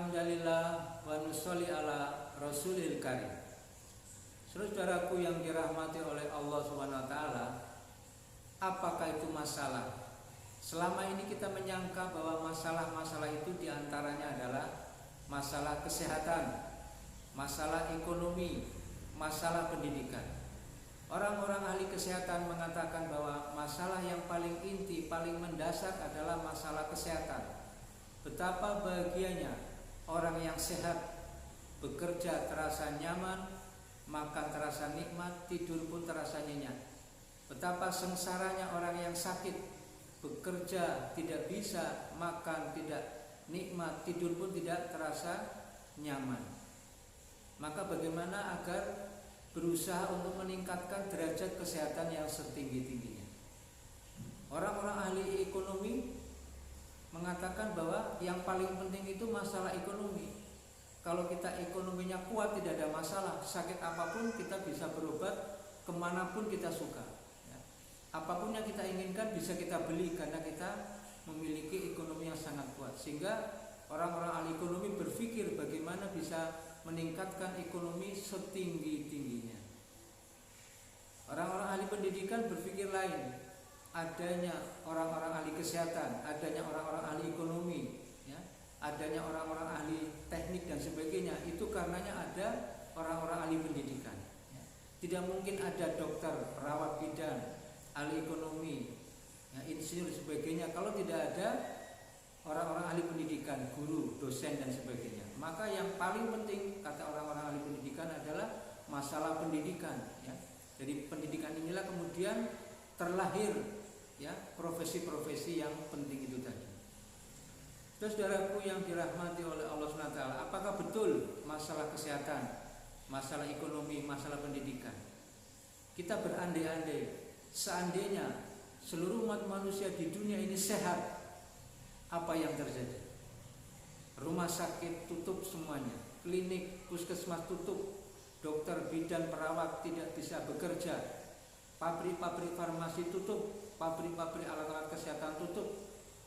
Innalhamdalillah wa nusolli ala rasulil karim. Saudaraku yang dirahmati oleh Allah SWT, apakah itu masalah? Selama ini kita menyangka bahwa masalah-masalah itu diantaranya adalah masalah kesehatan, masalah ekonomi, masalah pendidikan. Orang-orang ahli kesehatan mengatakan bahwa masalah yang paling inti, paling mendasar adalah masalah kesehatan. Betapa bahagianya orang yang sehat, bekerja terasa nyaman, makan terasa nikmat, tidur pun terasa nyenyak. Betapa sengsaranya orang yang sakit, bekerja tidak bisa, makan tidak nikmat, tidur pun tidak terasa nyaman. Maka bagaimana agar berusaha untuk meningkatkan derajat kesehatan yang setinggi-tingginya? Orang-orang ahli ekonomi mengatakan bahwa yang paling penting itu masalah ekonomi. Kalau kita ekonominya kuat, tidak ada masalah. Sakit apapun kita bisa berobat kemanapun kita suka. Apapun yang kita inginkan bisa kita beli karena kita memiliki ekonomi yang sangat kuat. Sehingga orang-orang ahli ekonomi berpikir bagaimana bisa meningkatkan ekonomi setinggi-tingginya. Orang-orang ahli pendidikan berpikir lain. Adanya orang-orang ahli kesehatan, adanya orang-orang ahli ekonomi, ya, adanya orang-orang ahli teknik dan sebagainya, itu karenanya ada orang-orang ahli pendidikan. Ya. Tidak mungkin ada dokter, perawat bidan, ahli ekonomi, ya, insinyur dan sebagainya kalau tidak ada orang-orang ahli pendidikan, guru, dosen dan sebagainya. Maka yang paling penting kata orang-orang ahli pendidikan adalah masalah pendidikan. Ya. Jadi pendidikan inilah kemudian terlahir, ya, profesi-profesi yang penting itu tadi. Terus saudaraku yang dirahmati oleh Allah SWT, apakah betul masalah kesehatan, masalah ekonomi, masalah pendidikan? Kita berandai-andai, seandainya seluruh umat manusia di dunia ini sehat, apa yang terjadi? Rumah sakit tutup semuanya, klinik, puskesmas tutup, dokter, bidan, perawat tidak bisa bekerja, pabrik-pabrik farmasi tutup, pabrik-pabrik alat-alat kesehatan tutup,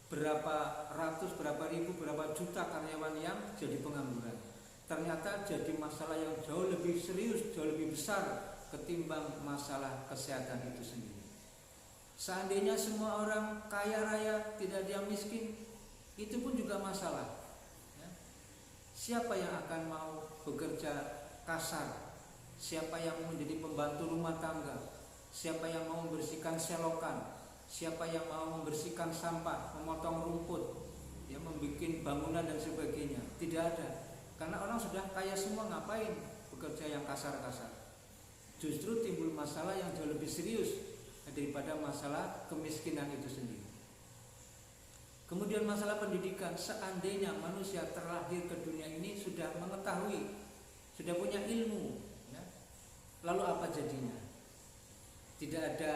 berapa ratus, berapa ribu, berapa juta karyawan yang jadi pengangguran. Ternyata jadi masalah yang jauh lebih serius, jauh lebih besar ketimbang masalah kesehatan itu sendiri. Seandainya semua orang kaya raya, tidak ada yang miskin, itu pun juga masalah. Ya. Siapa yang akan mau bekerja kasar? Siapa yang menjadi pembantu rumah tangga? Siapa yang mau membersihkan selokan? Siapa yang mau membersihkan sampah, memotong rumput, ya, membuat bangunan dan sebagainya? Tidak ada. Karena orang sudah kaya semua, ngapain bekerja yang kasar-kasar? Justru timbul masalah yang jauh lebih serius daripada masalah kemiskinan itu sendiri. Kemudian masalah pendidikan, seandainya manusia terlahir ke dunia ini sudah mengetahui, sudah punya ilmu, ya, lalu apa jadinya? Tidak ada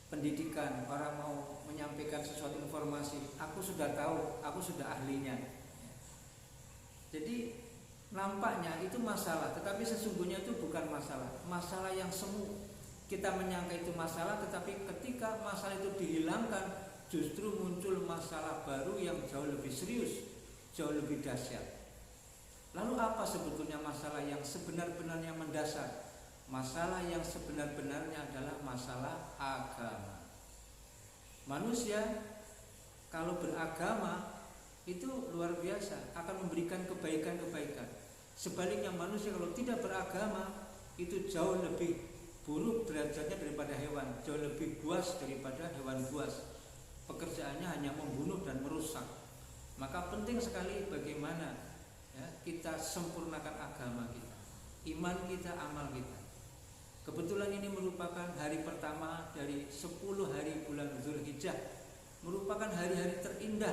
pendidikan, orang mau menyampaikan sesuatu informasi, aku sudah tahu, aku sudah ahlinya. Jadi nampaknya itu masalah, tetapi sesungguhnya itu bukan masalah. Masalah yang semu. Kita menyangka itu masalah, tetapi ketika masalah itu dihilangkan, justru muncul masalah baru yang jauh lebih serius, jauh lebih dahsyat. Lalu apa sebetulnya masalah yang sebenar-benarnya mendasar? Masalah yang sebenar-benarnya adalah masalah agama. Manusia kalau beragama itu luar biasa, akan memberikan kebaikan-kebaikan. Sebaliknya manusia kalau tidak beragama itu jauh lebih buruk derajatnya daripada hewan, jauh lebih buas daripada hewan buas. Pekerjaannya hanya membunuh dan merusak. Maka penting sekali bagaimana, ya, kita sempurnakan agama kita, iman kita, amal kita. Kebetulan ini merupakan hari pertama dari 10 hari bulan Dzulhijjah, merupakan hari-hari terindah,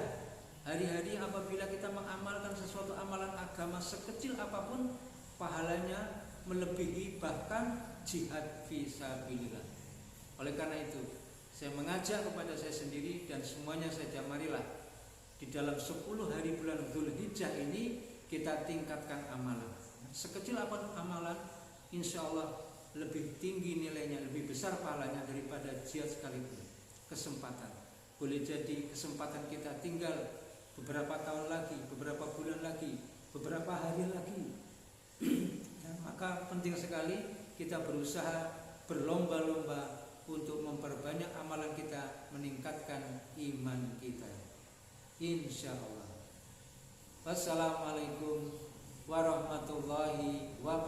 hari-hari yang apabila kita mengamalkan sesuatu amalan agama sekecil apapun, pahalanya melebihi bahkan jihad fisabilillah. Oleh karena itu, saya mengajak kepada saya sendiri dan semuanya saja, marilah di dalam 10 hari bulan Dzulhijjah ini kita tingkatkan amalan. Sekecil apapun amalan, insya Allah lebih tinggi nilainya, lebih besar pahalanya daripada jihad sekalipun. Kesempatan, boleh jadi kesempatan kita tinggal beberapa tahun lagi, beberapa bulan lagi, beberapa hari lagi. Ya, maka penting sekali kita berusaha berlomba-lomba untuk memperbanyak amalan kita, meningkatkan iman kita, insya Allah. Wassalamualaikum warahmatullahi wabarakatuh.